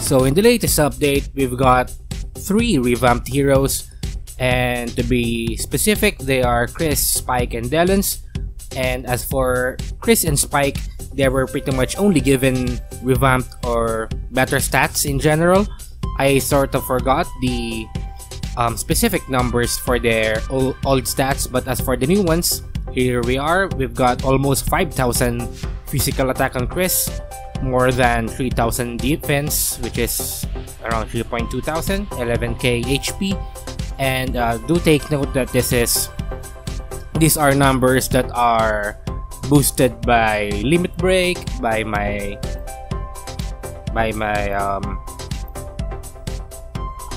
So in the latest update, we've got 3 revamped heroes, and to be specific, they are Kris, Spike, and Dellons. And as for Kris and Spike, they were pretty much only given revamped or better stats in general. I sort of forgot the specific numbers for their old stats, but as for the new ones, here we are. We've got almost 5,000 physical attack on Kris, more than 3,000 defense, which is around 3.2 thousand, 11k HP. And do take note that these are numbers that are boosted by limit break, by my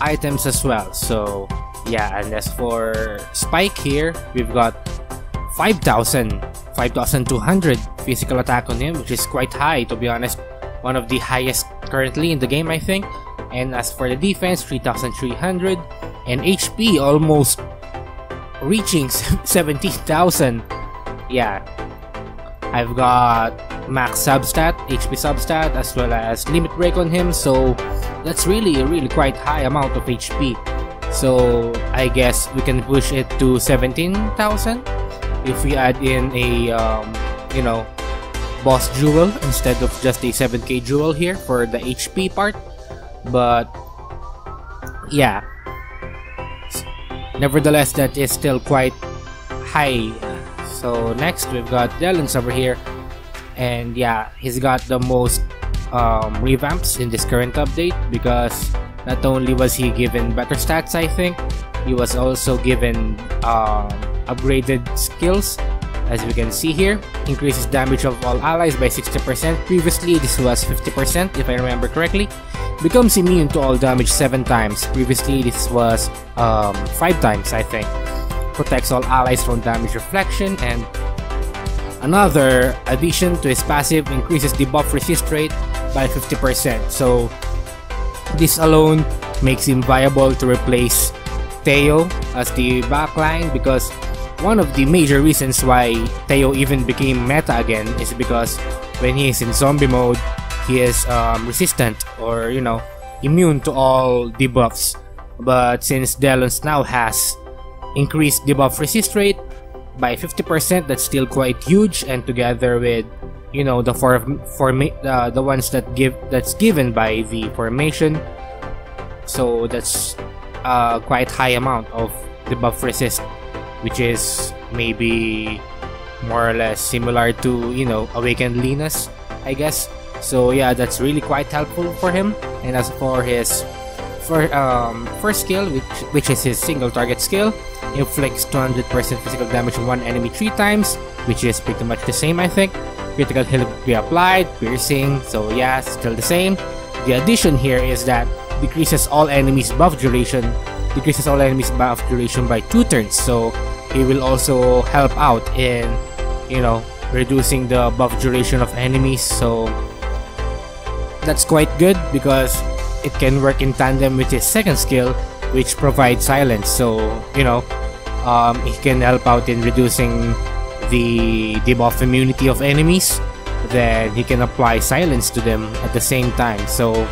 items as well. So yeah, and as for Spike here, we've got 5,200 physical attack on him, which is quite high, to be honest. One of the highest currently in the game, I think. And as for the defense, 3,300, and HP almost reaching 17,000. Yeah, I've got max substat, HP substat, as well as limit break on him, so that's really quite high amount of HP. So I guess we can push it to 17,000 if we add in a boss jewel instead of just a 7k jewel here for the HP part. But yeah, nevertheless, that is still quite high. So next we've got Dellons over here, and yeah, he's got the most revamps in this current update, because not only was he given better stats, I think he was also given upgraded skills. As we can see here, increases damage of all allies by 60%. Previously this was 50% if I remember correctly. Becomes immune to all damage 7 times. Previously this was 5 times, I think. Protects all allies from damage reflection, and another addition to his passive increases the buff resist rate by 50%. So this alone makes him viable to replace Theo as the backline, because one of the major reasons why Theo even became meta again is because when he is in zombie mode, he is resistant or immune to all debuffs. But since Dellons now has increased debuff resist rate by 50%, that's still quite huge, and together with the ones that's given by the formation, so that's quite high amount of debuff resist, which is maybe more or less similar to Awakened Linus, I guess. So yeah, that's really quite helpful for him. And as for his first skill, which is his single target skill, inflicts 200% physical damage on one enemy 3 times, which is pretty much the same, I think. Critical hit will be applied, piercing, so yeah, still the same. The addition here is that decreases all enemies buff duration by 2 turns, so he will also help out in reducing the buff duration of enemies. So that's quite good, because it can work in tandem with his second skill, which provides silence. So he can help out in reducing the debuff immunity of enemies, then he can apply silence to them at the same time. So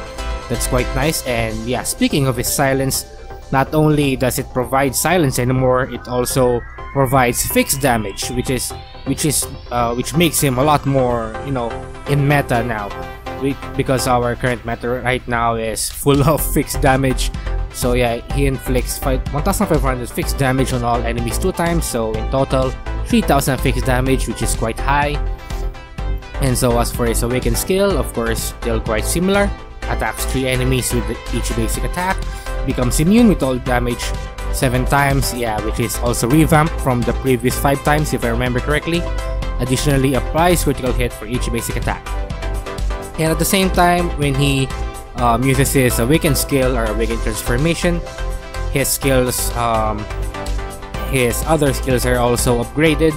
that's quite nice. And yeah, speaking of his silence, not only does it provide silence anymore, it also provides fixed damage, which makes him a lot more in meta now, because our current meta right now is full of fixed damage. So yeah, he inflicts 1,500 fixed damage on all enemies 2 times, so in total 3,000 fixed damage, which is quite high. And so as for his awakened skill, of course, still quite similar. Attacks 3 enemies with each basic attack, becomes immune with all damage 7 times, yeah, which is also revamped from the previous 5 times if I remember correctly. Additionally, applies critical hit for each basic attack. And at the same time, when he uses his awakened skill or awakened transformation, his other skills are also upgraded.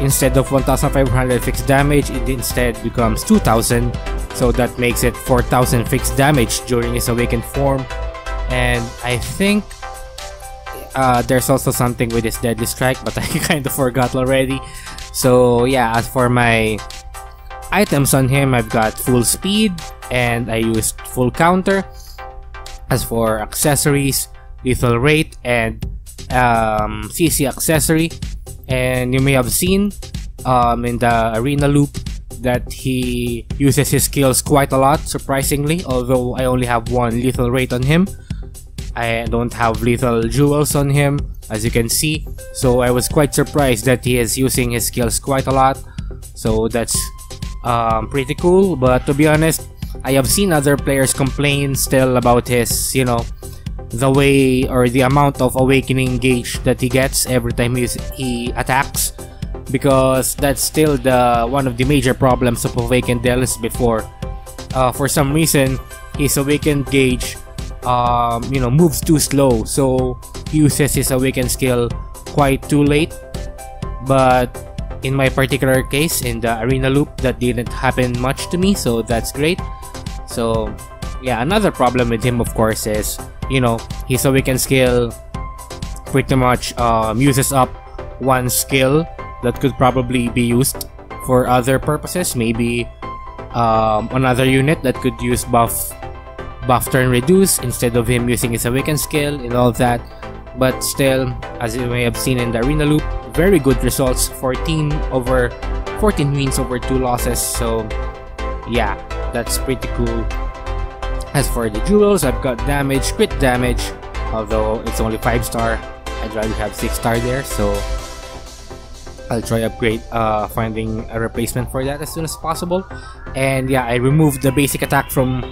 Instead of 1,500 fixed damage, it instead becomes 2,000, so that makes it 4,000 fixed damage during his awakened form. And I think there's also something with his deadly strike, but I kind of forgot already. So yeah, as for my items on him, I've got full speed, and I used full counter. As for accessories, lethal rate and CC accessory, and you may have seen in the arena loop that he uses his skills quite a lot, surprisingly, although I only have one lethal rate on him. I don't have lethal jewels on him, as you can see, so I was quite surprised that he is using his skills quite a lot. So that's pretty cool. But to be honest, I have seen other players complain still about his, you know, the way or the amount of awakening gauge that he gets every time he attacks, because that's still one of the major problems of awakened Dellons before. For some reason, his awakened gauge you know, moves too slow, so he uses his awakened skill quite too late. But in my particular case, in the arena loop, that didn't happen much to me, so that's great. So yeah, another problem with him, of course, is, you know, his awakened skill pretty much uses up one skill that could probably be used for other purposes. Maybe another unit that could use buff turn reduce instead of him using his awakened skill and all of that. But still, as you may have seen in the arena loop, very good results. 14 wins over 2 losses. So yeah, that's pretty cool. As for the jewels, I've got damage, crit damage, although it's only 5-star. I'd rather have 6-star there, so I'll try finding a replacement for that as soon as possible. And yeah, I removed the basic attack from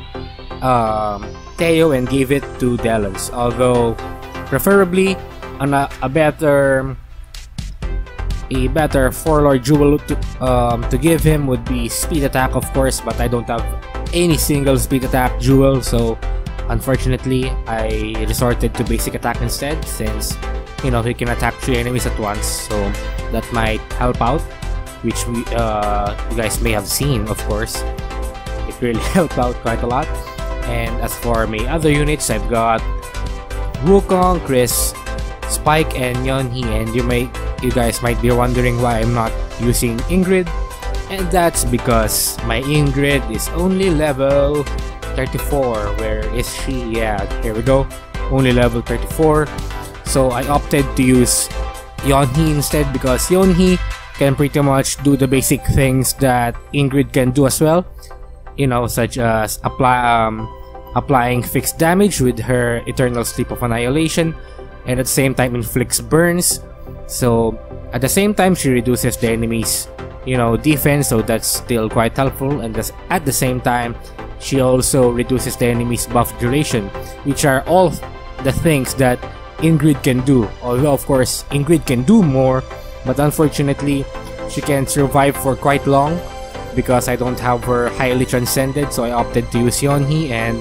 Theo and gave it to Dellons, although preferably a better 4-lord jewel to give him would be speed attack, of course, but I don't have any single speed attack jewel, so unfortunately I resorted to basic attack instead, since, you know, he can attack 3 enemies at once, so that might help out, which you guys may have seen, of course. It really helped out quite a lot. And as for my other units, I've got Wukong, Kris, Spike, and Yeonhee, and you guys might be wondering why I'm not using Ingrid, and that's because my Ingrid is only level 34. Where is she? Yeah, here we go, only level 34. So I opted to use Yeonhee instead, because Yeonhee can pretty much do the basic things that Ingrid can do as well, you know, such as applying fixed damage with her Eternal Sleep of Annihilation, and at the same time inflicts burns. So at the same time, she reduces the enemy's, you know, defense, so that's still quite helpful. And at the same time, she also reduces the enemy's buff duration, which are all the things that Ingrid can do. Although of course Ingrid can do more, but unfortunately she can't survive for quite long because I don't have her highly transcended, so I opted to use Yeonhee. And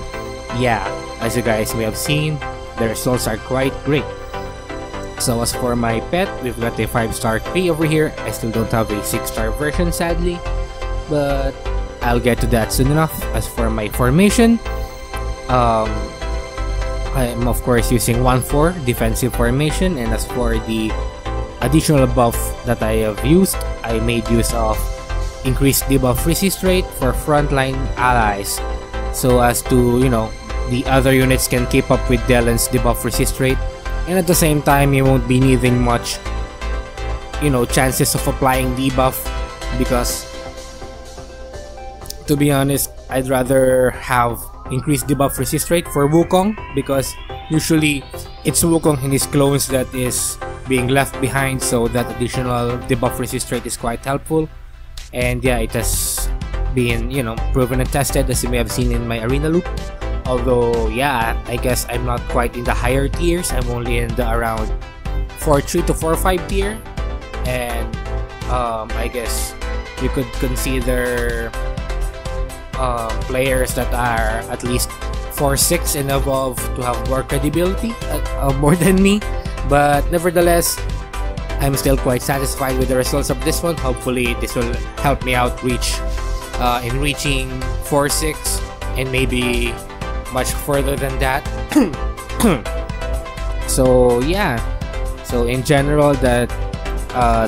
yeah, as you guys may have seen, the results are quite great. So as for my pet, we've got a 5-star Kree over here. I still don't have a 6-star version, sadly, but I'll get to that soon enough. As for my formation, I am of course using 1-4 defensive formation, and as for the additional buff that I have used, I made use of increased debuff resist rate for frontline allies, so as to, you know, the other units can keep up with Dellons' debuff resist rate, and at the same time you won't be needing much, you know, chances of applying debuff, because to be honest, I'd rather have increased debuff resist rate for Wukong, because usually it's Wukong and his clones that is being left behind, so that additional debuff resist rate is quite helpful. And yeah, it has been, you know, proven and tested, as you may have seen in my arena loop. Although yeah, I guess I'm not quite in the higher tiers, I'm only in the around 4-3 to 4-5 tier, and I guess you could consider players that are at least 4-6 and above to have more credibility, more than me. But nevertheless, I'm still quite satisfied with the results of this one. Hopefully this will help me out in reaching 4-6 and maybe much further than that. So yeah, so in general, the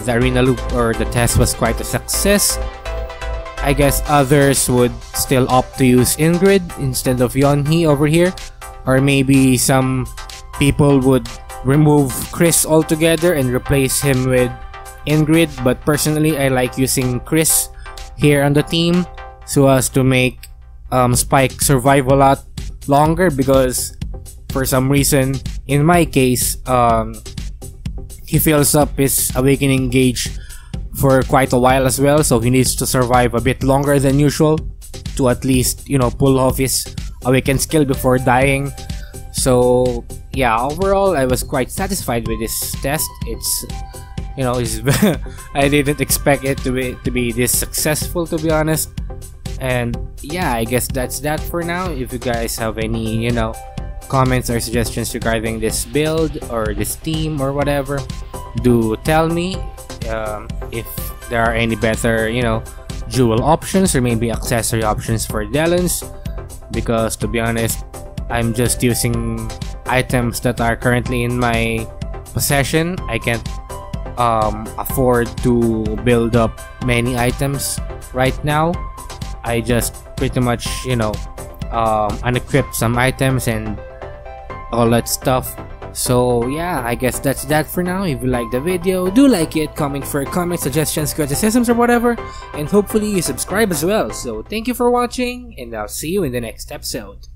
arena loop or the test was quite a success. I guess others would still opt to use Ingrid instead of Yonhee over here. Or maybe some people would remove Kris altogether and replace him with Ingrid. But personally, I like using Kris here on the team so as to make Spike survive a lot longer, because for some reason, in my case, he fills up his awakening gauge for quite a while as well, so he needs to survive a bit longer than usual to at least, you know, pull off his awakened skill before dying. So yeah, overall I was quite satisfied with this test. It's, you know, I didn't expect it to be this successful, to be honest. And yeah, I guess that's that for now. If you guys have any, you know, comments or suggestions regarding this build or this team or whatever, do tell me. If there are any better, you know, dual options or maybe accessory options for Dellons, because to be honest, I'm just using items that are currently in my possession. I can't afford to build up many items right now. I just pretty much, you know, unequip some items and all that stuff. So yeah, I guess that's that for now. If you like the video, do like it, comment for comments, suggestions, criticisms, or whatever, and hopefully you subscribe as well. So thank you for watching, and I'll see you in the next episode.